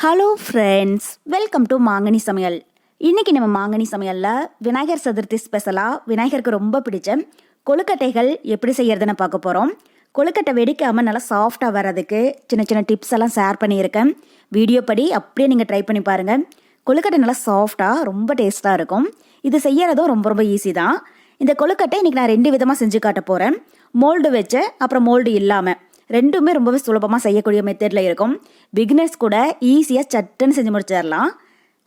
Hello friends, welcome to மாங்கனி சமையல். இன்றைக்கி நம்ம மாங்கனி சமையலில் விநாயகர் சதுர்த்தி ஸ்பெஷலாக விநாயகருக்கு ரொம்ப பிடிச்ச கொழுக்கட்டைகள் எப்படி செய்கிறதுன்னு பார்க்க போகிறோம். கொழுக்கட்டை வெடிக்காமல் நல்லா சாஃப்டாக வர்றதுக்கு சின்ன சின்ன டிப்ஸ் எல்லாம் ஷேர் பண்ணியிருக்கேன். வீடியோ படி அப்படியே நீங்கள் ட்ரை பண்ணி பாருங்கள். கொழுக்கட்டை நல்லா சாஃப்டாக ரொம்ப டேஸ்ட்டாக இருக்கும். இது செய்யறதும் ரொம்ப ரொம்ப ஈஸி தான். இந்த கொழுக்கட்டை இன்றைக்கி நான் 2 விதமாக செஞ்சு காட்ட போகிறேன். மோல்டு வச்சு அப்புறம் மோல்டு இல்லாமல் ரெண்டுமே ரொம்பவே சுலபமாக செய்யக்கூடிய மெத்தடில் இருக்கும். பிகினர்ஸ் கூட ஈஸியாக சட்டுன்னு செஞ்சு முடிச்சிடலாம்.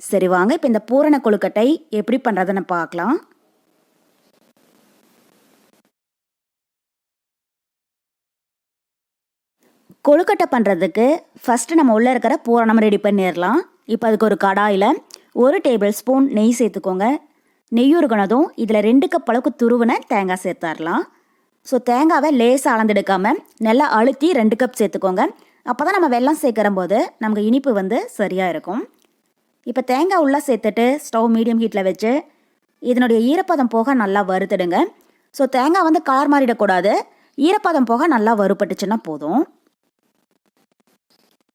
சரி வாங்க, இப்போ இந்த பூரண கொழுக்கட்டை எப்படி பண்ணுறதுன்னு பார்க்கலாம். கொழுக்கட்டை பண்ணுறதுக்கு ஃபஸ்ட்டு நம்ம உள்ளே இருக்கிற பூரணம் ரெடி பண்ணிடலாம். இப்போ அதுக்கு ஒரு கடாயில் 1 டேபிள் ஸ்பூன் நெய் சேர்த்துக்கோங்க. நெய் உருகினதும் இதில் 2 கப் அளவுக்கு துருவின தேங்காய் சேர்த்துடலாம். ஸோ தேங்காவை லேசாக அளந்தெடுக்காமல் நல்லா அழுத்தி 2 கப் சேர்த்துக்கோங்க. அப்போ தான் நம்ம வெல்லம் சேர்க்குற போது நமக்கு இனிப்பு வந்து சரியாக இருக்கும். இப்போ தேங்காய் உள்ளே சேர்த்துட்டு ஸ்டவ் மீடியம் ஹீட்டில் வச்சு இதனுடைய ஈரப்பதம் போக நல்லா வறுத்துடுங்க. ஸோ தேங்காய் வந்து கலர் மாறிடக்கூடாது. ஈரப்பதம் போக நல்லா வறுபட்டுச்சுன்னா போதும்.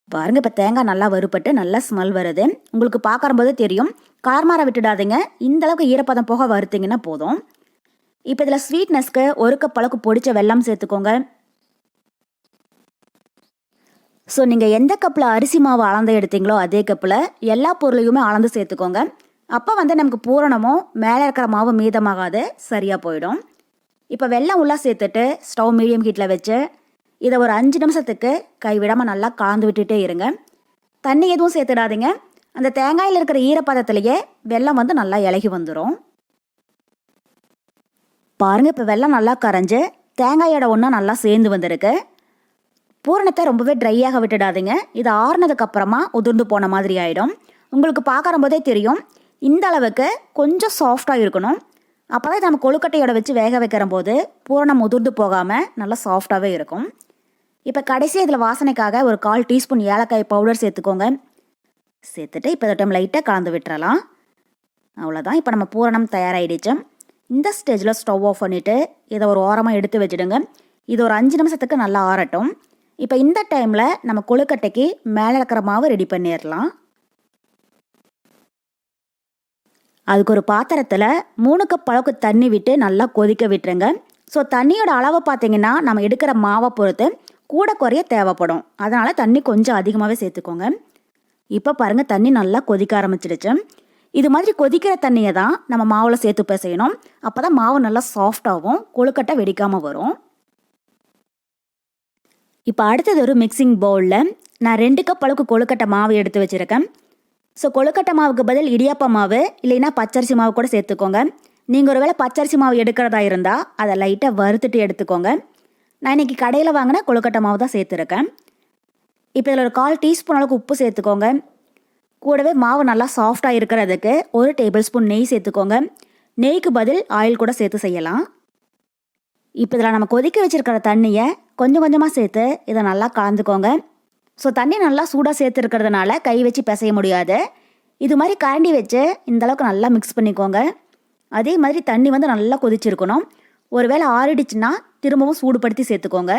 பாருங்கள், இப்போ தேங்காய் நல்லா வறுபட்டு நல்லா ஸ்மெல் வருது. உங்களுக்கு பார்க்கும்போது தெரியும். கலர் மாற விட்டுடாதீங்க. இந்தளவுக்கு ஈரப்பதம் போக வறுத்திங்கன்னா போதும். இப்போ இதில் ஸ்வீட்னஸ்க்கு 1 கப் அளவுக்கு பொடிச்ச வெல்லம் சேர்த்துக்கோங்க. ஸோ நீங்கள் எந்த கப்பில் அரிசி மாவு அளந்து எடுத்தீங்களோ அதே கப்பில் எல்லா பொருளையுமே அளந்து சேர்த்துக்கோங்க. அப்போ வந்து நமக்கு பூரணமும் மேலே இருக்கிற மாவு மீதமாகாது, சரியாக போயிடும். இப்போ வெல்லம் உள்ளே சேர்த்துட்டு ஸ்டவ் மீடியம் ஹீட்டில் வச்சு இதை ஒரு 5 நிமிஷத்துக்கு கைவிடாமல் நல்லா கலந்து விட்டுட்டே இருங்க. தண்ணி எதுவும் சேர்த்துடாதீங்க. அந்த தேங்காயில் இருக்கிற ஈரப்பதத்திலேயே வெல்லம் வந்து நல்லா இலகி வந்துடும். பாருங்கள், இப்போ வெல்லம் நல்லா கரைஞ்சி தேங்காயோட ஒன்றா நல்லா சேர்ந்து வந்திருக்கு. பூரணத்தை ரொம்பவே ட்ரையாக விட்டுடாதீங்க. இது ஆறுனதுக்கப்புறமா உதிர்ந்து போன மாதிரி ஆகிடும். உங்களுக்கு பார்க்குற போதே தெரியும். இந்த அளவுக்கு கொஞ்சம் சாஃப்டாக இருக்கணும். அப்போ தான் நம்ம கொழுக்கட்டையோட வச்சு வேக வைக்கிற போது பூரணம் உதிர்ந்து போகாமல் நல்லா சாஃப்டாகவே இருக்கும். இப்போ கடைசி இதில் வாசனைக்காக ஒரு 1/4 டீஸ்பூன் ஏலக்காய் பவுடர் சேர்த்துக்கோங்க. சேர்த்துட்டு இப்போ டைம் லைட்டாக கலந்து விட்டுறலாம். அவ்வளோதான், இப்போ நம்ம பூரணம் தயாராகிடுச்சு. இந்த ஸ்டேஜில் ஸ்டவ் ஆஃப் பண்ணிவிட்டு இதை ஒரு ஓரமாக எடுத்து வச்சுடுங்க. இது ஒரு 5 நிமிஷத்துக்கு நல்லா ஆறட்டும். இப்போ இந்த டைமில் நம்ம கொழுக்கட்டைக்கு மேலே இருக்கிற மாவு ரெடி பண்ணிடலாம். அதுக்கு ஒரு பாத்திரத்தில் 3 கப் அளவுக்கு தண்ணி விட்டு நல்லா கொதிக்க விட்டுருங்க. ஸோ தண்ணியோட அளவை பார்த்தீங்கன்னா நம்ம எடுக்கிற மாவை பொறுத்து கூட குறைய தேவைப்படும். அதனால் தண்ணி கொஞ்சம் அதிகமாகவே சேர்த்துக்கோங்க. இப்போ பாருங்கள், தண்ணி நல்லா கொதிக்க ஆரம்பிச்சிடுச்சு. இது மாதிரி கொதிக்கிற தண்ணியை தான் நம்ம மாவில் சேர்த்து பிசையணும். அப்போ தான் மாவு நல்லா சாஃப்டாகவும் கொழுக்கட்டை வெடிக்காமல் வரும். இப்போ அடுத்தது ஒரு மிக்சிங் பவுலில் நான் 2 கப் அளவுக்கு கொழுக்கட்டை மாவு எடுத்து வச்சுருக்கேன். ஸோ கொழுக்கட்டை மாவுக்கு பதில் இடியாப்ப மாவு இல்லைன்னா பச்சரிசி மாவு கூட சேர்த்துக்கோங்க. நீங்கள் ஒரு வேளை பச்சரிசி மாவு எடுக்கிறதா இருந்தால் அதை லைட்டாக வறுத்துட்டு எடுத்துக்கோங்க. நான் இன்றைக்கி கடையில் வாங்கின கொழுக்கட்டை மாவு தான் சேர்த்துருக்கேன். இப்போ இதில் ஒரு 1/4 டீஸ்பூன் அளவுக்கு உப்பு சேர்த்துக்கோங்க. கூடவே மாவு நல்லா சாஃப்டாக இருக்கிறதுக்கு 1 டேபிள் ஸ்பூன் நெய் சேர்த்துக்கோங்க. நெய்க்கு பதில் ஆயில் கூட சேர்த்து செய்யலாம். இப்போ இதில் நம்ம கொதிக்க வச்சுருக்கிற தண்ணியை கொஞ்சம் கொஞ்சமாக சேர்த்து இதை நல்லா கலந்துக்கோங்க. ஸோ தண்ணி நல்லா சூடாக சேர்த்துருக்கிறதுனால கை வச்சு பிசைய முடியாது. இது மாதிரி கரண்டி வச்சு இந்தளவுக்கு நல்லா மிக்ஸ் பண்ணிக்கோங்க. அதே மாதிரி தண்ணி வந்து நல்லா கொதிச்சிருக்கணும். ஒருவேளை ஆறிடுச்சுன்னா திரும்பவும் சூடுபடுத்தி சேர்த்துக்கோங்க.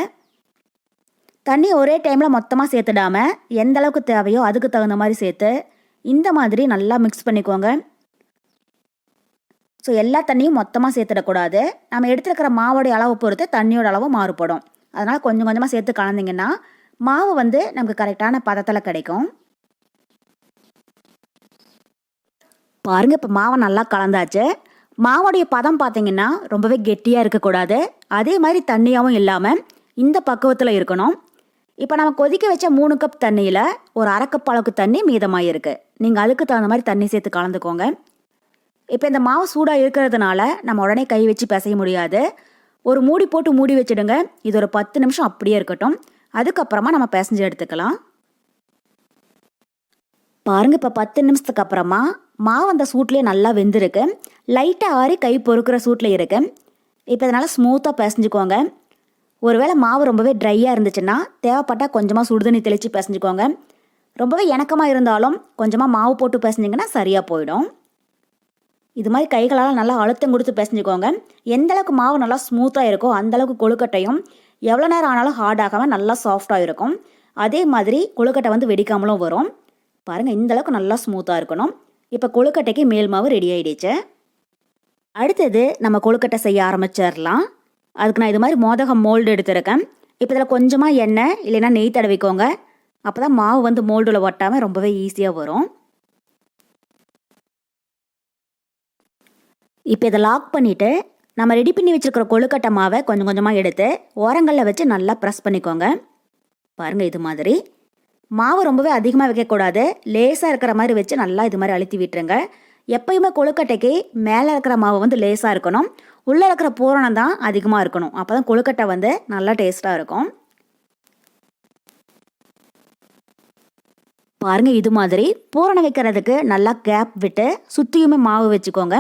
தண்ணி ஒரே டைமில் மொத்தமாக சேர்த்துடாமல் எந்த அளவுக்கு தேவையோ அதுக்கு தகுந்த மாதிரி சேர்த்து இந்த மாதிரி நல்லா மிக்ஸ் பண்ணிக்கோங்க. ஸோ எல்லா தண்ணியும் மொத்தமாக சேர்த்துடக்கூடாது. நம்ம எடுத்துருக்கிற மாவோடைய அளவு பொறுத்து தண்ணியோட அளவு மாறுபடும். அதனால் கொஞ்சம் கொஞ்சமாக சேர்த்து கலந்திங்கன்னா மாவு வந்து நமக்கு கரெக்டான பதத்தில் கிடைக்கும். பாருங்கள், இப்போ மாவை நல்லா கலந்தாச்சு. மாவோடைய பதம் பார்த்தீங்கன்னா ரொம்பவே கெட்டியாக இருக்கக்கூடாது. அதே மாதிரி தண்ணியாகவும் இல்லாமல் இந்த பக்குவத்தில் இருக்கணும். இப்போ நம்ம கொதிக்க வச்ச 3 கப் தண்ணியில் ஒரு 1/2 கப் அளவுக்கு தண்ணி மீதமாக இருக்குது. நீங்கள் அதுக்கு தகுந்த மாதிரி தண்ணி சேர்த்து கலந்துக்கோங்க. இப்போ இந்த மாவு சூடாக இருக்கிறதுனால நம்ம உடனே கை வச்சு பிசைய முடியாது. ஒரு மூடி போட்டு மூடி வச்சுடுங்க. இது ஒரு 10 நிமிஷம் அப்படியே இருக்கட்டும். அதுக்கப்புறமா நம்ம பிசைஞ்சு எடுத்துக்கலாம். பாருங்கள், இப்போ 10 நிமிஷத்துக்கு அப்புறமா மாவு அந்த சூட்லேயே நல்லா வெந்திருக்கு. லைட்டாக ஆறி கை பொறுக்கிற சூட்டில் இருக்கு. இப்போ இதனால் ஸ்மூத்தாக பிசைஞ்சுக்கோங்க. ஒருவேளை மாவு ரொம்பவே ட்ரையாக இருந்துச்சுன்னா தேவைப்பட்டால் கொஞ்சமாக சுடுதண்ணி தெளித்து பிசைஞ்சுக்கோங்க. ரொம்பவே இணக்கமாக இருந்தாலும் கொஞ்சமாக மாவு போட்டு பிசைஞ்சிங்கன்னா சரியாக போயிடும். இது மாதிரி கைகளால் நல்லா அழுத்தம் கொடுத்து பிசைஞ்சுக்கோங்க. எந்தளவுக்கு மாவு நல்லா ஸ்மூத்தாக இருக்கோ அந்தளவுக்கு கொழுக்கட்டையும் எவ்வளோ நேரம் ஆனாலும் ஹார்ட் ஆகாமல் நல்லா சாஃப்டாக இருக்கும். அதே மாதிரி கொழுக்கட்டை வந்து வெடிக்காமலும் வரும். பாருங்கள், இந்தளவுக்கு நல்லா ஸ்மூத்தாக இருக்கணும். இப்போ கொழுக்கட்டைக்கு மேல் மாவு ரெடி ஆகிடுச்சு. அடுத்தது நம்ம கொழுக்கட்டை செய்ய ஆரம்பிச்சிடலாம். அதுக்கு நான் இது மாதிரி மோதகம் மோல்டு எடுத்துருக்கேன். இப்போ இதில் கொஞ்சமாக எண்ணெய் இல்லைன்னா நெய் தடவிக்கோங்க. அப்போ தான் மாவு வந்து மோல்டில் ஒட்டாமல் ரொம்பவே ஈஸியாக வரும். இப்போ இதை லாக் பண்ணிவிட்டு நம்ம ரெடி பண்ணி வச்சுருக்கிற கொழுக்கட்டை மாவை கொஞ்சம் கொஞ்சமாக எடுத்து ஓரங்களில் வச்சு நல்லா ப்ரெஸ் பண்ணிக்கோங்க. பாருங்கள், இது மாதிரி மாவு ரொம்பவே அதிகமாக வைக்கக்கூடாது. லேசாக இருக்கிற மாதிரி வச்சு நல்லா இது மாதிரி அழுத்தி விட்டுருங்க. எப்பயுமே கொழுக்கட்டைக்கு மேலே இருக்கிற மாவு வந்து லேசாக இருக்கணும், உள்ளே இருக்கிற பூரணம் தான் அதிகமாக இருக்கணும். அப்போ தான் கொழுக்கட்டை வந்து நல்லா டேஸ்ட்டாக இருக்கும். பாருங்கள், இது மாதிரி பூரணம் வைக்கிறதுக்கு நல்லா கேப் விட்டு சுற்றியுமே மாவு வச்சுக்கோங்க.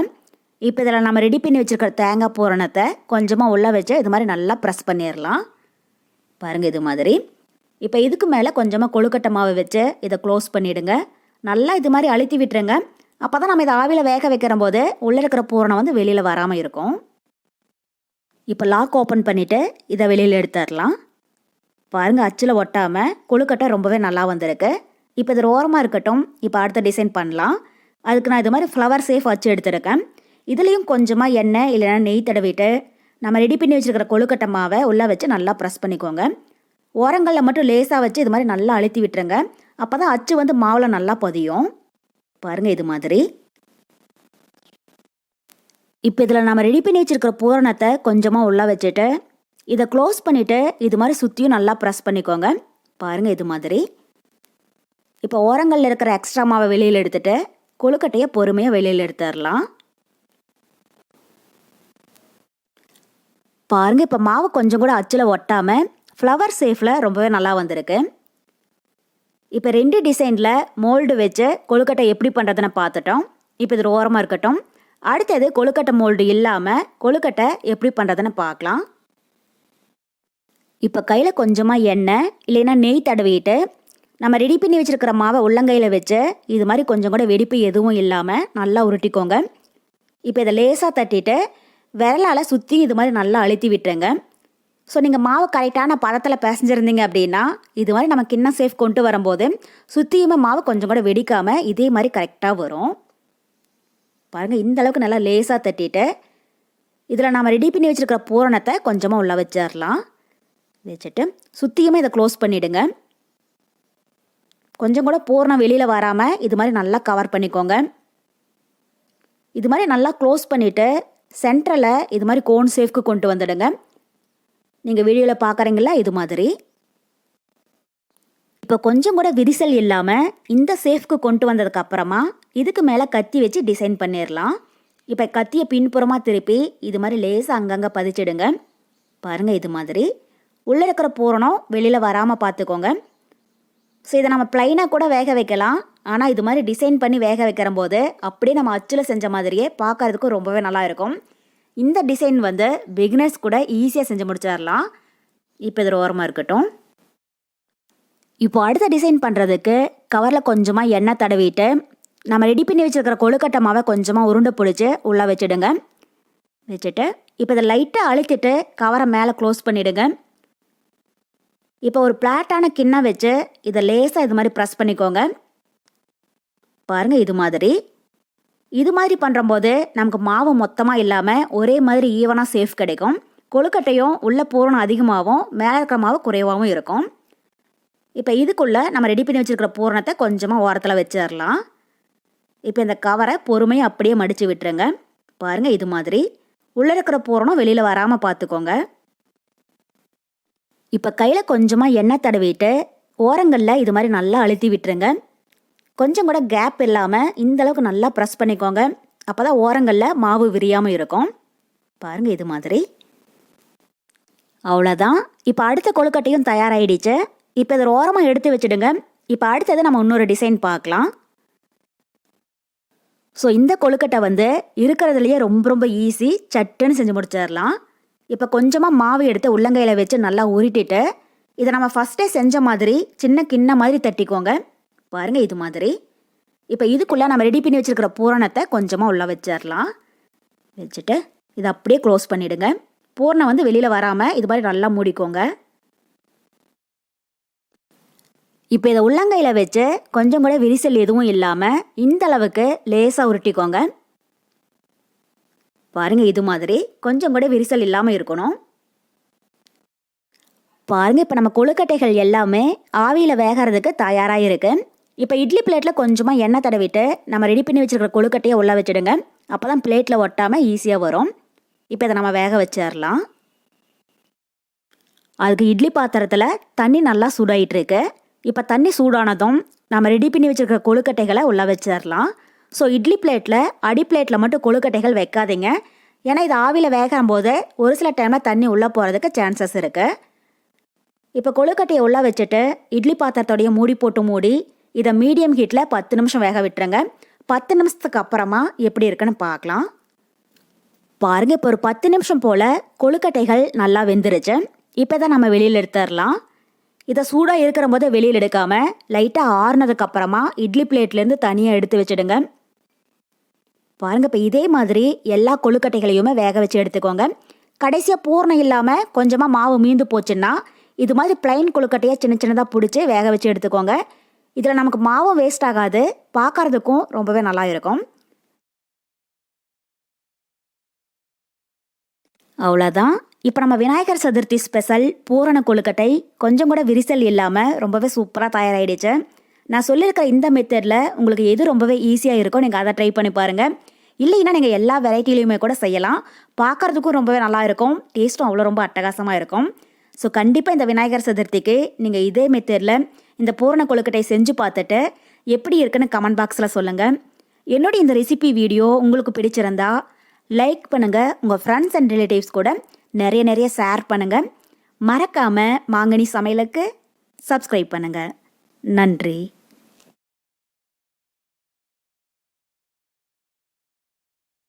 இப்போ இதில் நம்ம ரெடி பண்ணி வச்சுருக்கிற தேங்காய் பூரணத்தை கொஞ்சமாக உள்ளே வச்சு இது மாதிரி நல்லா ப்ரெஸ் பண்ணிடலாம். பாருங்கள், இது மாதிரி. இப்போ இதுக்கு மேலே கொஞ்சமாக கொழுக்கட்டை மாவு வச்சு இதை க்ளோஸ் பண்ணிவிடுங்க. நல்லா இது மாதிரி அழுத்தி விட்டுருங்க. அப்போ தான் நம்ம இதை ஆவியில் வேக வைக்கிற போது உள்ளே இருக்கிற பூரணம் வந்து வெளியில் வராமல் இருக்கும். இப்போ லாக் ஓப்பன் பண்ணிவிட்டு இதை வெளியில் எடுத்துடலாம். பாருங்கள், அச்சில் ஒட்டாமல் கொழுக்கட்டை ரொம்பவே நல்லா வந்திருக்கு. இப்போ இது ஓரமாக இருக்கட்டும். இப்போ அடுத்த டிசைன் பண்ணலாம். அதுக்கு நான் இது மாதிரி ஃப்ளவர் சேஃப் அச்சு எடுத்துருக்கேன். இதுலேயும் கொஞ்சமாக எண்ணெய் இல்லைன்னா நெய் தடவிட்டு நம்ம ரெடி பண்ணி வச்சுருக்கிற கொழுக்கட்டை மாவை உள்ளே வச்சு நல்லா ப்ரெஸ் பண்ணிக்கோங்க. ஓரங்களில் மட்டும் லேசாக வச்சு இது மாதிரி நல்லா அழுத்தி விட்டுருங்க. அப்போ தான் அச்சு வந்து மாவில் நல்லா பதியும். பாருங்கள், இது மாதிரி. இப்போ இதில் நம்ம ரெடி பண்ணி வச்சுருக்கிற பூரணத்தை கொஞ்சமாக உள்ளே வச்சுட்டு இதை க்ளோஸ் பண்ணிவிட்டு இது மாதிரி சுற்றியும் நல்லா ப்ரெஸ் பண்ணிக்கோங்க. பாருங்கள், இது மாதிரி. இப்போ ஓரங்களில் இருக்கிற எக்ஸ்ட்ரா மாவை வெளியில் எடுத்துகிட்டு கொழுக்கட்டையை பொறுமையாக வெளியில் எடுத்துடலாம். பாருங்கள், இப்போ மாவு கொஞ்சம் கூட அச்சில் ஒட்டாமல் ஃப்ளவர் சேஃபில் ரொம்பவே நல்லா வந்திருக்கு. இப்போ 2 டிசைனில் மோல்டு வச்சு கொழுக்கட்டை எப்படி பண்ணுறதுன்னு பார்த்துட்டோம். இப்போ இது ஓரமாக இருக்கட்டும். அடுத்தது கொழுக்கட்டை மோல்டு இல்லாமல் கொழுக்கட்டை எப்படி பண்ணுறதுன்னு பார்க்கலாம். இப்போ கையில் கொஞ்சமாக எண்ணெய் இல்லைன்னா நெய் தடவிட்டு நம்ம ரெடி பண்ணி வச்சுருக்கிற மாவை உள்ளங்கையில் வச்சு இது மாதிரி கொஞ்சம் கூட வெடிப்பு எதுவும் இல்லாமல் நல்லா உருட்டிக்கோங்க. இப்போ இதை லேசாக தட்டிட்டு விரலால் சுற்றி இது மாதிரி நல்லா அழுத்தி விட்டுருங்க. ஸோ நீங்கள் மாவு கரெக்டான பதத்தில் பிசைஞ்சிருந்தீங்க அப்படின்னா இது மாதிரி நம்ம கிண்ணம் சேஃப் கொண்டு வரும்போது சுற்றியுமே மாவு கொஞ்சம் கூட வெடிக்காமல் இதே மாதிரி கரெக்டாக வரும். பாருங்கள், இந்த அளவுக்கு நல்லா லேசாக தட்டிட்டு இதில் நம்ம ரெடி பண்ணி வச்சுருக்கிற பூரணத்தை கொஞ்சமாக உள்ள வச்சிடலாம். வச்சுட்டு சுற்றியுமே இதை க்ளோஸ் பண்ணிவிடுங்க. கொஞ்சம் கூட பூரணம் வெளியில் வராமல் இது மாதிரி நல்லா கவர் பண்ணிக்கோங்க. இது மாதிரி நல்லா க்ளோஸ் பண்ணிவிட்டு சென்டரில் இது மாதிரி கோன் சேஃப்க்கு கொண்டு வந்துடுங்க. நீங்கள் வீடியோவில் பார்க்குறீங்களா, இது மாதிரி. இப்போ கொஞ்சம் கூட விரிசல் இல்லாமல் இந்த சேஃப்க்கு கொண்டு வந்ததுக்கப்புறமா இதுக்கு மேலே கத்தி வச்சு டிசைன் பண்ணிடலாம். இப்போ கத்தியை பின்புறமாக திருப்பி இது மாதிரி லேசாக அங்கங்கே பதிச்சிடுங்க. பாருங்கள், இது மாதிரி. உள்ளே இருக்கிற பூரணம் வெளியில் வராமல் பார்த்துக்கோங்க. ஸோ இதை நம்ம ப்ளைனாக கூட வேக வைக்கலாம். ஆனால் இது மாதிரி டிசைன் பண்ணி வேக வைக்கிற போது அப்படியே நம்ம அச்சில் செஞ்ச மாதிரியே பார்க்கறதுக்கு ரொம்பவே நல்லா இருக்கும். இந்த டிசைன் வந்து பிகினர்ஸ் கூட ஈஸியாக செஞ்சு முடிச்சிடலாம். இப்போ இது ஓரமாக இருக்கட்டும். இப்போ அடுத்த டிசைன் பண்ணுறதுக்கு கவரில் கொஞ்சமாக எண்ணெய் தடவிட்டு நம்ம ரெடி பண்ணி வச்சுருக்கிற கொழுக்கட்டை மாவை கொஞ்சமாக உருண்டை பிடிச்சி உள்ளே வச்சுடுங்க. வச்சுட்டு இப்போ இதை லைட்டாக அழுத்திட்டு கவரை மேலே க்ளோஸ் பண்ணிவிடுங்க. இப்போ ஒரு பிளாட்டான கிண்ணம் வச்சு இதை லேசாக இது மாதிரி ப்ரெஸ் பண்ணிக்கோங்க. பாருங்கள், இது மாதிரி பண்ணுறம்போது நமக்கு மாவு மொத்தமாக இல்லாமல் ஒரே மாதிரி ஈவனாக சேஃப் கிடைக்கும். கொழுக்கட்டையும் உள்ள பூரணம் அதிகமாகவும் மேலே இருக்கிற மாவு குறைவாகவும் இருக்கும். இப்போ இதுக்குள்ளே நம்ம ரெடி பண்ணி வச்சுருக்கிற பூரணத்தை கொஞ்சமாக ஓரத்தில் வச்சிடலாம். இப்போ இந்த கவரை பொறுமையாக அப்படியே மடித்து விட்டுருங்க. பாருங்கள், இது மாதிரி உள்ளே இருக்கிற பூரணம் வெளியில் வராமல் பார்த்துக்கோங்க. இப்போ கையில் கொஞ்சமாக எண்ணெய் தடவிட்டு ஓரங்களில் இது மாதிரி நல்லா அழுத்தி விட்டுருங்க. கொஞ்சம் கூட கேப் இல்லாமல் இந்தளவுக்கு நல்லா ப்ரெஸ் பண்ணிக்கோங்க. அப்போ தான் ஓரங்களில் மாவு விரியாமல் இருக்கும். பாருங்கள், இது மாதிரி. அவ்வளோதான். இப்போ அடுத்த கொழுக்கட்டையும் தயாராகிடுச்சு. இப்போ இதை ஓரமாக எடுத்து வச்சுடுங்க. இப்போ அடுத்தது நம்ம இன்னொரு டிசைன் பார்க்கலாம். ஸோ இந்த கொழுக்கட்டை வந்து இருக்கிறதுலையே ரொம்ப ரொம்ப ஈஸி, சட்டுன்னு செஞ்சு முடிச்சிடலாம். இப்போ கொஞ்சமாக மாவு எடுத்து உள்ளங்கையில் வச்சு நல்லா உருட்டிட்டு இதை நம்ம ஃபஸ்ட்டே செஞ்ச மாதிரி சின்ன கிண்ண மாதிரி தட்டிக்கோங்க. பாருங்கள், இது மாதிரி. இப்போ இதுக்குள்ளே நம்ம ரெடி பண்ணி வச்சுருக்கிற பூரணத்தை கொஞ்சமாக உள்ளே வச்சிடலாம். வச்சுட்டு இதை அப்படியே க்ளோஸ் பண்ணிவிடுங்க. பூரணம் வந்து வெளியில் வராமல் இது மாதிரி நல்லா மூடிக்கோங்க. இப்போ இதை உள்ளங்கையில் வச்சு கொஞ்சம் கூட விரிசல் எதுவும் இல்லாமல் இந்த அளவுக்கு லேசாக உருட்டிக்கோங்க. பாருங்கள், இது மாதிரி கொஞ்சம் கூட விரிசல் இல்லாமல் இருக்கணும். பாருங்கள், இப்போ நம்ம கொழுக்கட்டைகள் எல்லாமே ஆவியில் வேகிறதுக்கு தயாராக இருக்குது. இப்போ இட்லி பிளேட்டில் கொஞ்சமாக எண்ணெய் தடவிட்டு நம்ம ரெடி பண்ணி வச்சுருக்கிற கொழுக்கட்டையை உள்ள வச்சுடுங்க. அப்போ தான் பிளேட்டில் ஒட்டாமல் ஈஸியாக வரும். இப்போ இதை நம்ம வேக வச்சிடலாம். அதுக்கு இட்லி பாத்திரத்தில் தண்ணி நல்லா சூடாயிட்ருக்கு. இப்போ தண்ணி சூடானதும் நம்ம ரெடி பண்ணி வச்சுருக்கிற கொழுக்கட்டைகளை உள்ள வச்சிடலாம். ஸோ இட்லி பிளேட்டில் அடி பிளேட்டில் மட்டும் கொழுக்கட்டைகள் வைக்காதீங்க. ஏன்னா இது ஆவியில் வேகும் போது ஒரு சில டைமில் தண்ணி உள்ளே போகிறதுக்கு சான்சஸ் இருக்குது. இப்போ கொழுக்கட்டையை உள்ளே வச்சுட்டு இட்லி பாத்திரத்தோடைய மூடி போட்டு மூடி இதை மீடியம் ஹீட்டில் 10 நிமிஷம் வேக விட்டுருங்க. 10 நிமிஷத்துக்கு அப்புறமா எப்படி இருக்குன்னு பார்க்கலாம். பாருங்கள், இப்போ ஒரு 10 நிமிஷம் போல் கொழுக்கட்டைகள் நல்லா வெந்துருச்சு. இப்போ தான் நம்ம வெளியில் எடுத்துடலாம். இதை சூடாக இருக்கிற போது வெளியில் எடுக்காமல் லைட்டாக ஆறுனதுக்கு அப்புறமா இட்லி பிளேட்லேருந்து தனியாக எடுத்து வச்சுடுங்க. பாருங்கள், இப்போ இதே மாதிரி எல்லா கொழுக்கட்டைகளையுமே வேக வச்சு எடுத்துக்கோங்க. கடைசியாக பூர்ணம் இல்லாமல் கொஞ்சமாக மாவு மீந்து போச்சுன்னா இது மாதிரி பிளைன் கொழுக்கட்டையாக சின்ன சின்னதாக பிடிச்சி வேக வச்சு எடுத்துக்கோங்க. இதில் நமக்கு மாவும் வேஸ்ட் ஆகாது, பார்க்கறதுக்கும் ரொம்பவே நல்லா இருக்கும். அவ்வளோதான். இப்போ நம்ம விநாயகர் சதுர்த்தி ஸ்பெஷல் பூரண கொழுக்கட்டை கொஞ்சம் கூட விரிசல் இல்லாமல் ரொம்பவே சூப்பராக தயாராகிடுச்சு. நான் சொல்லியிருக்கிற இந்த மெத்தடில் உங்களுக்கு எது ரொம்பவே ஈஸியாக இருக்கோ நீங்கள் அதை ட்ரை பண்ணி பாருங்கள். இல்லைன்னா நீங்கள் எல்லா வெரைட்டிலையுமே கூட செய்யலாம். பார்க்குறதுக்கும் ரொம்பவே நல்லா இருக்கும், டேஸ்ட்டும் அவ்வளோ ரொம்ப அட்டகாசமாக இருக்கும். ஸோ கண்டிப்பாக இந்த விநாயகர் சதுர்த்திக்கு நீங்கள் இதே மெத்தடில் இந்த பூரண கொழுக்கட்டை செஞ்சு பார்த்துட்டு எப்படி இருக்குன்னு கமெண்ட் பாக்ஸில் சொல்லுங்கள். என்னுடைய இந்த ரெசிபி வீடியோ உங்களுக்கு பிடிச்சிருந்தா லைக் பண்ணுங்கள், உங்கள் ஃப்ரெண்ட்ஸ் அண்ட் ரிலேட்டிவ்ஸ் கூட நிறைய ஷேர் பண்ணுங்கள். மறக்காமல் மாங்கனி சமையலுக்கு சப்ஸ்கிரைப் பண்ணுங்கள். நன்றி.